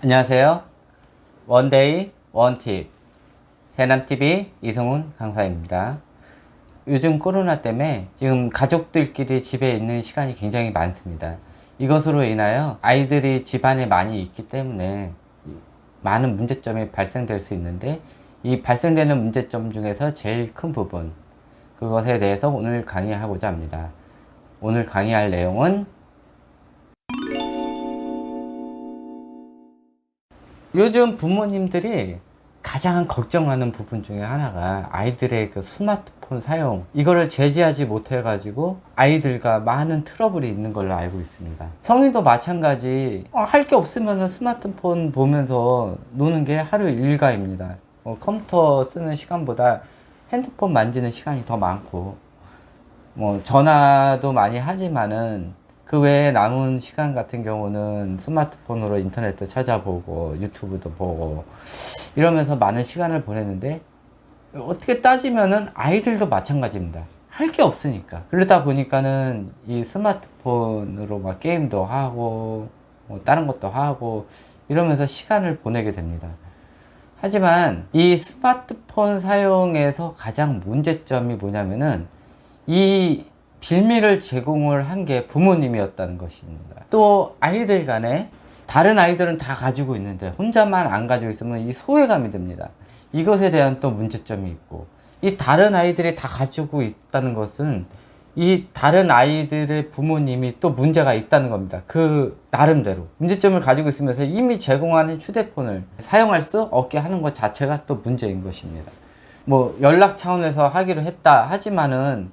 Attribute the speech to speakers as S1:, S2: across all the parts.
S1: 안녕하세요. 원데이 원팁 새남TV 이성훈 강사입니다. 요즘 코로나 때문에 지금 가족들끼리 집에 있는 시간이 굉장히 많습니다. 이것으로 인하여 아이들이 집안에 많이 있기 때문에 많은 문제점이 발생될 수 있는데, 이 발생되는 문제점 중에서 제일 큰 부분, 그것에 대해서 오늘 강의하고자 합니다. 오늘 강의할 내용은 요즘 부모님들이 가장 걱정하는 부분 중에 하나가 아이들의 그 스마트폰 사용, 이거를 제지하지 못해 가지고 아이들과 많은 트러블이 있는 걸로 알고 있습니다. 성인도 마찬가지, 할 게 없으면 스마트폰 보면서 노는 게 하루 일과입니다. 컴퓨터 쓰는 시간보다 핸드폰 만지는 시간이 더 많고, 전화도 많이 하지만은 그 외에 남은 시간 같은 경우는 스마트폰으로 인터넷도 찾아보고 유튜브도 보고 이러면서 많은 시간을 보내는데, 어떻게 따지면은 아이들도 마찬가지입니다. 할 게 없으니까. 그러다 보니까는 이 스마트폰으로 막 게임도 하고 다른 것도 하고 이러면서 시간을 보내게 됩니다. 하지만 이 스마트폰 사용에서 가장 문제점이 뭐냐면은, 이 빌미를 제공을 한 게 부모님이었다는 것입니다. 또 아이들 간에 다른 아이들은 다 가지고 있는데 혼자만 안 가지고 있으면 이 소외감이 듭니다. 이것에 대한 또 문제점이 있고, 이 다른 아이들이 다 가지고 있다는 것은 이 다른 아이들의 부모님이 또 문제가 있다는 겁니다. 그 나름대로 문제점을 가지고 있으면서 이미 제공하는 휴대폰을 사용할 수 없게 하는 것 자체가 또 문제인 것입니다. 연락 차원에서 하기로 했다 하지만은,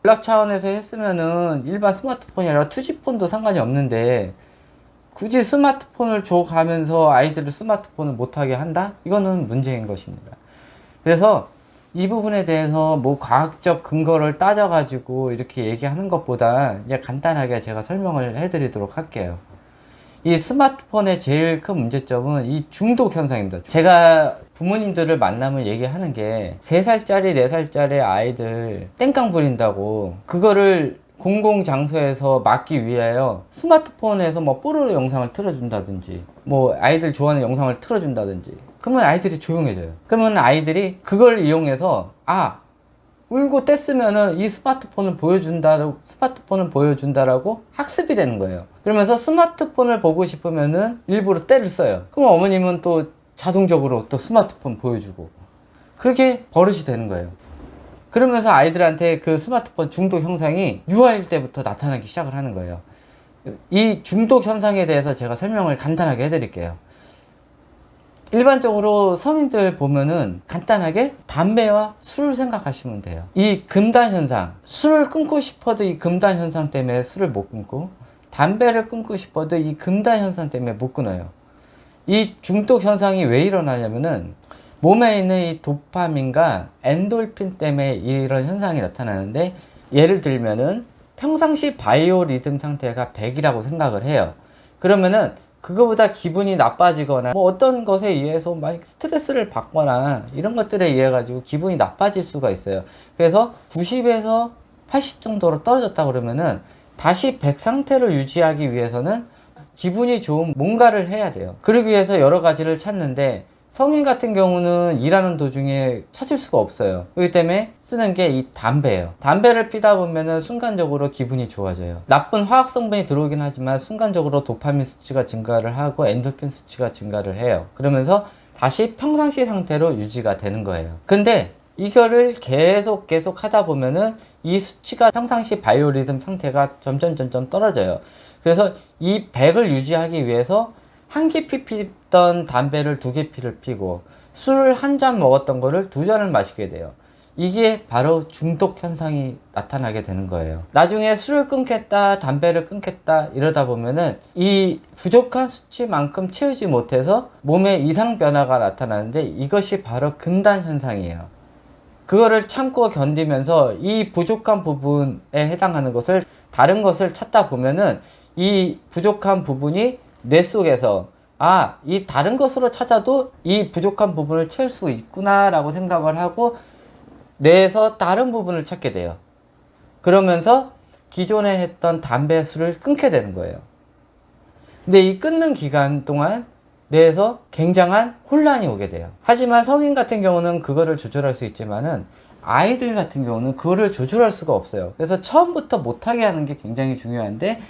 S1: 연락 차원에서 했으면은 일반 스마트폰이 아니라 투지폰도 상관이 없는데 굳이 스마트폰을 줘가면서 아이들을 스마트폰을 못하게 한다? 이거는 문제인 것입니다. 그래서 이 부분에 대해서 과학적 근거를 따져가지고 이렇게 얘기하는 것보다 그냥 간단하게 제가 설명을 해드리도록 할게요. 이 스마트폰의 제일 큰 문제점은 이 중독 현상입니다. 제가 부모님들을 만나면 얘기하는 게, 3살짜리 4살짜리 아이들 땡깡 부린다고 그거를 공공장소에서 막기 위하여 스마트폰에서 뽀로로 영상을 틀어준다든지 아이들 좋아하는 영상을 틀어준다든지, 그러면 아이들이 조용해져요. 그러면 아이들이 그걸 이용해서 울고 뗐으면은 이 스마트폰을 보여준다라고 학습이 되는 거예요. 그러면서 스마트폰을 보고 싶으면은 일부러 떼를 써요. 그럼 어머님은 또 자동적으로 또 스마트폰 보여주고, 그렇게 버릇이 되는 거예요. 그러면서 아이들한테 그 스마트폰 중독 현상이 유아일 때부터 나타나기 시작을 하는 거예요. 이 중독 현상에 대해서 제가 설명을 간단하게 해드릴게요. 일반적으로 성인들 보면은 간단하게 담배와 술을 생각하시면 돼요. 이 금단 현상, 술을 끊고 싶어도 이 금단 현상 때문에 술을 못 끊고, 담배를 끊고 싶어도 이 금단 현상 때문에 못 끊어요. 이 중독 현상이 왜 일어나냐면은, 몸에 있는 이 도파민과 엔돌핀 때문에 이런 현상이 나타나는데, 예를 들면은 평상시 바이오 리듬 상태가 100이라고 생각을 해요. 그러면은 그거보다 기분이 나빠지거나 어떤 것에 의해서 많이 스트레스를 받거나 이런 것들에 의해 가지고 기분이 나빠질 수가 있어요. 그래서 90에서 80 정도로 떨어졌다 그러면은 다시 100 상태를 유지하기 위해서는 기분이 좋은 뭔가를 해야 돼요. 그러기 위해서 여러 가지를 찾는데, 성인 같은 경우는 일하는 도중에 찾을 수가 없어요. 그렇기 때문에 쓰는 게 이 담배예요. 담배를 피다 보면은 순간적으로 기분이 좋아져요. 나쁜 화학 성분이 들어오긴 하지만 순간적으로 도파민 수치가 증가를 하고 엔도핀 수치가 증가를 해요. 그러면서 다시 평상시 상태로 유지가 되는 거예요. 근데 이거를 계속 하다 보면은 이 수치가 평상시 바이오리듬 상태가 점점 떨어져요. 그래서 이 100을 유지하기 위해서 한 개 피던 담배를 2개 피를 피고, 술을 한 잔 먹었던 거를 2잔을 마시게 돼요. 이게 바로 중독 현상이 나타나게 되는 거예요. 나중에 술을 끊겠다, 담배를 끊겠다 이러다 보면은 이 부족한 수치만큼 채우지 못해서 몸에 이상 변화가 나타나는데, 이것이 바로 금단 현상이에요. 그거를 참고 견디면서 이 부족한 부분에 해당하는 것을, 다른 것을 찾다 보면은 이 부족한 부분이 뇌 속에서 이 다른 것으로 찾아도 이 부족한 부분을 채울 수 있구나 라고 생각을 하고 뇌에서 다른 부분을 찾게 돼요. 그러면서 기존에 했던 담배, 술을 끊게 되는 거예요. 근데 이 끊는 기간 동안 뇌에서 굉장한 혼란이 오게 돼요. 하지만 성인 같은 경우는 그거를 조절할 수 있지만은 아이들 같은 경우는 그거를 조절할 수가 없어요. 그래서 처음부터 못하게 하는 게 굉장히 중요한데,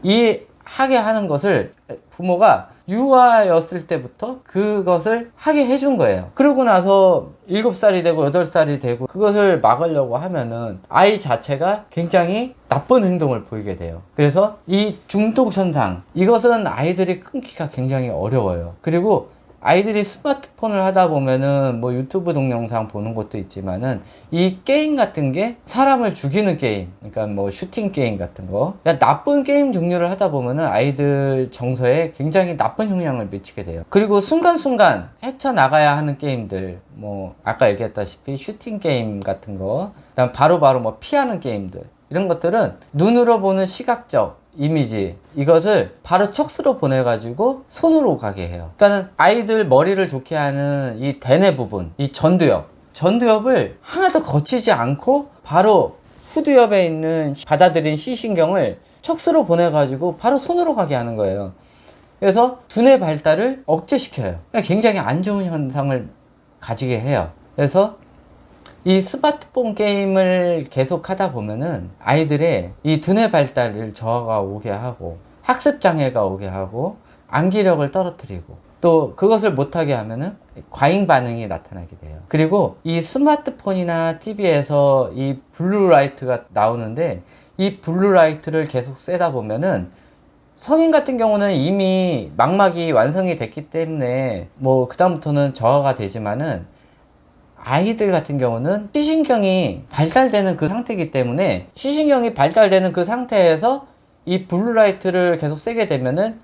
S1: 이 하게 하는 것을 부모가 유아였을 때부터 그것을 하게 해준 거예요. 그러고 나서 7살이 되고 8살이 되고 그것을 막으려고 하면은 아이 자체가 굉장히 나쁜 행동을 보이게 돼요. 그래서 이 중독 현상, 이것은 아이들이 끊기가 굉장히 어려워요. 그리고 아이들이 스마트폰을 하다 보면은 뭐 유튜브 동영상 보는 것도 있지만은 이 게임 같은 게 사람을 죽이는 게임, 그러니까 뭐 슈팅 게임 같은 거, 그러니까 나쁜 게임 종류를 하다 보면은 아이들 정서에 굉장히 나쁜 영향을 미치게 돼요. 그리고 순간순간 헤쳐나가야 하는 게임들, 뭐 아까 얘기했다시피 슈팅 게임 같은 거, 그다음 바로바로 뭐 피하는 게임들, 이런 것들은 눈으로 보는 시각적 이미지, 이것을 바로 척수로 보내가지고 손으로 가게 해요. 그러니까는 아이들 머리를 좋게 하는 이 대뇌 부분, 이 전두엽을 하나도 거치지 않고 바로 후두엽에 있는 받아들인 시신경을 척수로 보내가지고 바로 손으로 가게 하는 거예요. 그래서 두뇌 발달을 억제시켜요. 그러니까 굉장히 안 좋은 현상을 가지게 해요. 그래서 이 스마트폰 게임을 계속 하다 보면은 아이들의 이 두뇌 발달을 저하가 오게 하고, 학습 장애가 오게 하고, 암기력을 떨어뜨리고, 또 그것을 못하게 하면은 과잉 반응이 나타나게 돼요. 그리고 이 스마트폰이나 TV에서 이 블루라이트가 나오는데, 이 블루라이트를 계속 쐬다 보면은 성인 같은 경우는 이미 망막이 완성이 됐기 때문에 뭐 그다음부터는 저하가 되지만은, 아이들 같은 경우는 시신경이 발달되는 그 상태이기 때문에, 시신경이 발달되는 그 상태에서 이 블루라이트를 계속 쐬게 되면은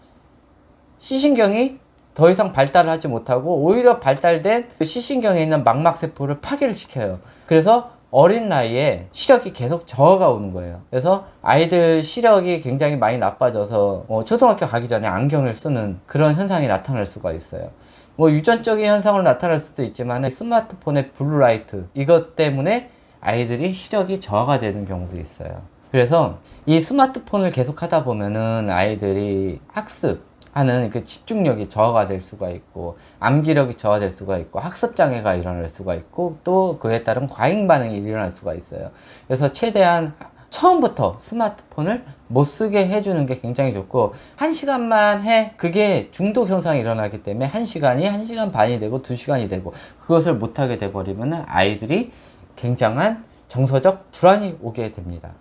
S1: 시신경이 더 이상 발달을 하지 못하고 오히려 발달된 그 시신경에 있는 망막세포를 파괴를 시켜요. 그래서 어린 나이에 시력이 계속 저하가 오는 거예요. 그래서 아이들 시력이 굉장히 많이 나빠져서 초등학교 가기 전에 안경을 쓰는 그런 현상이 나타날 수가 있어요. 뭐 유전적인 현상으로 나타날 수도 있지만 스마트폰의 블루라이트, 이것 때문에 아이들이 시력이 저하가 되는 경우도 있어요. 그래서 이 스마트폰을 계속 하다 보면은 아이들이 학습하는 그 집중력이 저하가 될 수가 있고, 암기력이 저하될 수가 있고, 학습 장애가 일어날 수가 있고, 또 그에 따른 과잉 반응이 일어날 수가 있어요. 그래서 최대한 처음부터 스마트폰을 못 쓰게 해주는 게 굉장히 좋고, 1시간만 해, 그게 중독 현상이 일어나기 때문에 1시간이 1시간 반이 되고 2시간이 되고, 그것을 못하게 돼버리면 아이들이 굉장한 정서적 불안이 오게 됩니다.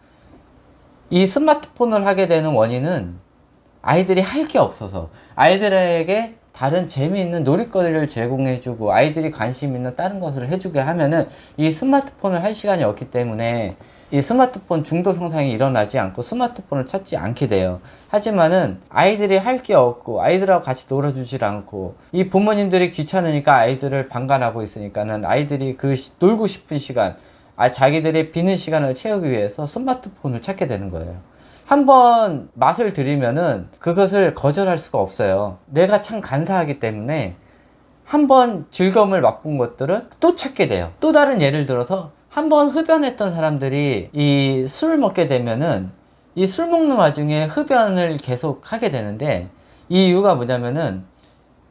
S1: 이 스마트폰을 하게 되는 원인은 아이들이 할 게 없어서, 아이들에게 다른 재미있는 놀이거리를 제공해주고 아이들이 관심 있는 다른 것을 해주게 하면은 이 스마트폰을 할 시간이 없기 때문에 이 스마트폰 중독 현상이 일어나지 않고 스마트폰을 찾지 않게 돼요. 하지만은 아이들이 할 게 없고 아이들하고 같이 놀아주질 않고, 이 부모님들이 귀찮으니까 아이들을 방관하고 있으니까는 아이들이 그 놀고 싶은 시간, 자기들의 비는 시간을 채우기 위해서 스마트폰을 찾게 되는 거예요. 한번 맛을 들이면은 그것을 거절할 수가 없어요. 내가 참 간사하기 때문에 한번 즐거움을 맛본 것들은 또 찾게 돼요. 또 다른 예를 들어서, 한번 흡연했던 사람들이 이 술을 먹게 되면은 이 술 먹는 와중에 흡연을 계속 하게 되는데, 이 이유가 뭐냐면은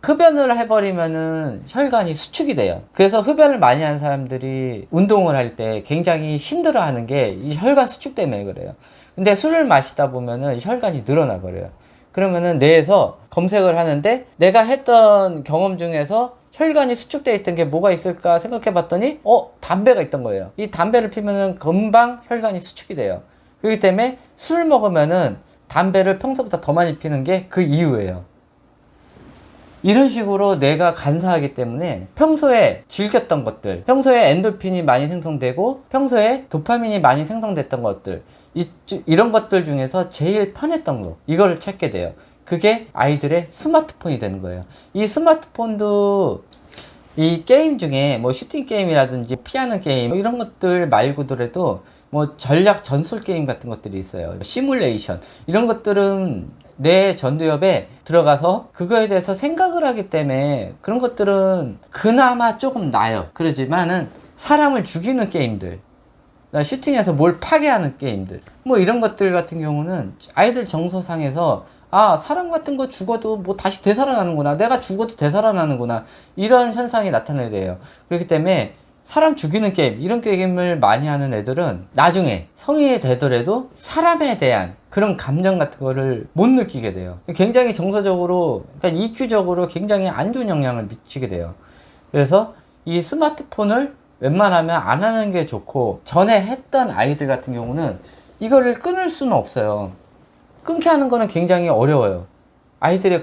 S1: 흡연을 해버리면은 혈관이 수축이 돼요. 그래서 흡연을 많이 하는 사람들이 운동을 할 때 굉장히 힘들어 하는 게 이 혈관 수축 때문에 그래요. 근데 술을 마시다 보면은 혈관이 늘어나 버려요. 그러면은 뇌에서 검색을 하는데, 내가 했던 경험 중에서 혈관이 수축되어 있던 게 뭐가 있을까 생각해 봤더니 담배가 있던 거예요. 이 담배를 피면은 금방 혈관이 수축이 돼요. 그렇기 때문에 술 먹으면은 담배를 평소보다 더 많이 피는 게 그 이유예요. 이런 식으로 뇌가 간사하기 때문에 평소에 즐겼던 것들, 평소에 엔돌핀이 많이 생성되고 평소에 도파민이 많이 생성됐던 것들, 이런 것들 중에서 제일 편했던 거, 이걸 찾게 돼요. 그게 아이들의 스마트폰이 되는 거예요. 이 스마트폰도 이 게임 중에 뭐 슈팅 게임이라든지 피하는 게임 이런 것들 말고더라도 뭐 전략 전술 게임 같은 것들이 있어요. 시뮬레이션, 이런 것들은 뇌 전두엽에 들어가서 그거에 대해서 생각을 하기 때문에 그런 것들은 그나마 조금 나아요. 그러지만은 사람을 죽이는 게임들, 슈팅에서 뭘 파괴하는 게임들, 뭐 이런 것들 같은 경우는 아이들 정서상에서 아, 사람 같은 거 죽어도 뭐 다시 되살아나는구나. 내가 죽어도 되살아나는구나. 이런 현상이 나타나야 돼요. 그렇기 때문에 사람 죽이는 게임, 이런 게임을 많이 하는 애들은 나중에 성인이 되더라도 사람에 대한 그런 감정 같은 거를 못 느끼게 돼요. 굉장히 정서적으로, 그러니까 EQ적으로 굉장히 안 좋은 영향을 미치게 돼요. 그래서 이 스마트폰을 웬만하면 안 하는 게 좋고, 전에 했던 아이들 같은 경우는 이거를 끊을 수는 없어요. 끊게 하는 거는 굉장히 어려워요. 아이들의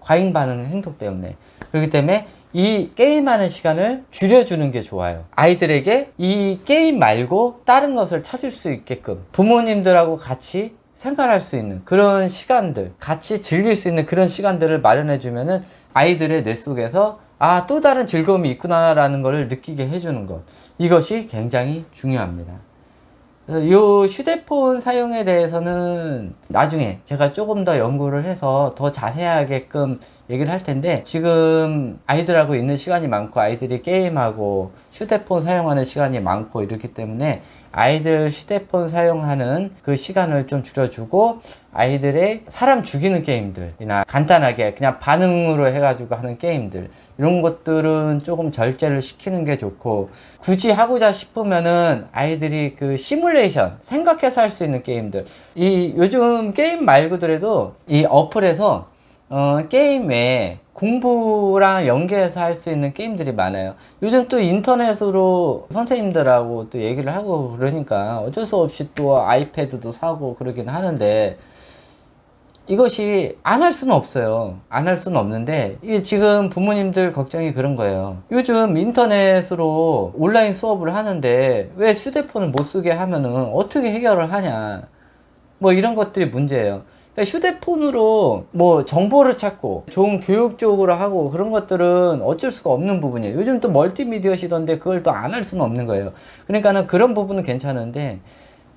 S1: 과잉 반응 행동 때문에. 그렇기 때문에 이 게임하는 시간을 줄여주는 게 좋아요. 아이들에게 이 게임 말고 다른 것을 찾을 수 있게끔 부모님들하고 같이 생활할 수 있는 그런 시간들, 같이 즐길 수 있는 그런 시간들을 마련해 주면은 아이들의 뇌 속에서 아, 또 다른 즐거움이 있구나라는 것을 느끼게 해주는 것. 이것이 굉장히 중요합니다. 요 휴대폰 사용에 대해서는 나중에 제가 조금 더 연구를 해서 더 자세하게끔 얘기를 할 텐데, 지금 아이들하고 있는 시간이 많고 아이들이 게임하고 휴대폰 사용하는 시간이 많고 이렇기 때문에 아이들 휴대폰 사용하는 그 시간을 좀 줄여주고, 아이들의 사람 죽이는 게임들이나 간단하게 그냥 반응으로 해가지고 하는 게임들, 이런 것들은 조금 절제를 시키는 게 좋고, 굳이 하고자 싶으면은 아이들이 그 시뮬레이션, 생각해서 할 수 있는 게임들, 이 요즘 게임 말고더라도 이 어플에서 게임 외에 공부랑 연계해서 할 수 있는 게임들이 많아요. 요즘 또 인터넷으로 선생님들하고 또 얘기를 하고 그러니까 어쩔 수 없이 또 아이패드도 사고 그러긴 하는데, 이것이 안 할 수는 없어요. 안 할 수는 없는데, 이게 지금 부모님들 걱정이 그런 거예요. 요즘 인터넷으로 온라인 수업을 하는데 왜 휴대폰을 못 쓰게 하면은 어떻게 해결을 하냐, 뭐 이런 것들이 문제예요. 그러니까 휴대폰으로 뭐 정보를 찾고 좋은 교육적으로 하고 그런 것들은 어쩔 수가 없는 부분이에요. 요즘 또 멀티미디어 시던데 그걸 또 안 할 수는 없는 거예요. 그러니까는 그런 부분은 괜찮은데,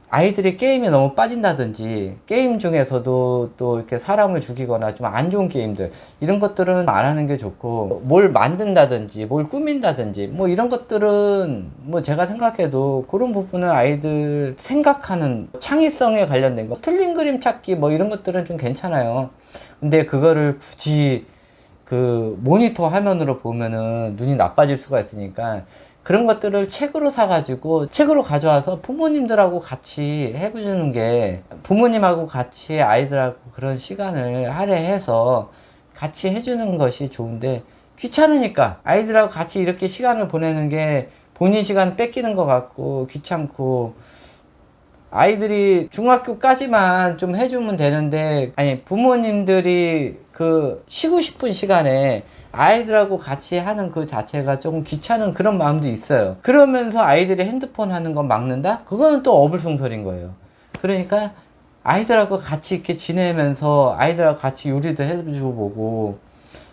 S1: 아이들이 게임에 너무 빠진다든지, 게임 중에서도 또 이렇게 사람을 죽이거나 좀 안 좋은 게임들, 이런 것들은 안 하는 게 좋고, 뭘 만든다든지 뭘 꾸민다든지 뭐 이런 것들은 뭐 제가 생각해도 그런 부분은 아이들 생각하는 창의성에 관련된 거, 틀린 그림 찾기 뭐 이런 것들은 좀 괜찮아요. 근데 그거를 굳이 그 모니터 화면으로 보면은 눈이 나빠질 수가 있으니까, 그런 것들을 책으로 사가지고 책으로 가져와서 부모님들하고 같이 해주는 게, 부모님하고 같이 아이들하고 그런 시간을 할애해서 같이 해주는 것이 좋은데, 귀찮으니까 아이들하고 같이 이렇게 시간을 보내는 게 본인 시간 뺏기는 것 같고 귀찮고, 아이들이 중학교까지만 좀 해주면 되는데, 아니 부모님들이 그 쉬고 싶은 시간에 아이들하고 같이 하는 그 자체가 조금 귀찮은 그런 마음도 있어요. 그러면서 아이들이 핸드폰 하는 건 막는다? 그거는 또 어불성설인 거예요. 그러니까 아이들하고 같이 이렇게 지내면서 아이들하고 같이 요리도 해주고 보고,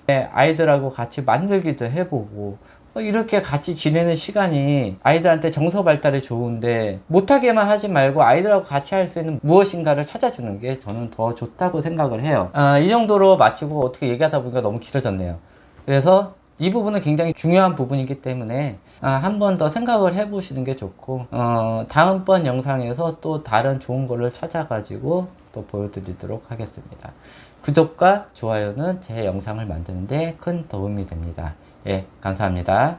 S1: 아이들하고 같이 만들기도 해보고, 이렇게 같이 지내는 시간이 아이들한테 정서 발달에 좋은데, 못하게만 하지 말고 아이들하고 같이 할 수 있는 무엇인가를 찾아주는 게 저는 더 좋다고 생각을 해요. 이 정도로 마치고 어떻게 얘기하다 보니까 너무 길어졌네요. 그래서 이 부분은 굉장히 중요한 부분이기 때문에 한 번 더 생각을 해 보시는 게 좋고, 다음번 영상에서 또 다른 좋은 거를 찾아가지고 또 보여드리도록 하겠습니다. 구독과 좋아요는 제 영상을 만드는데 큰 도움이 됩니다. 예, 감사합니다.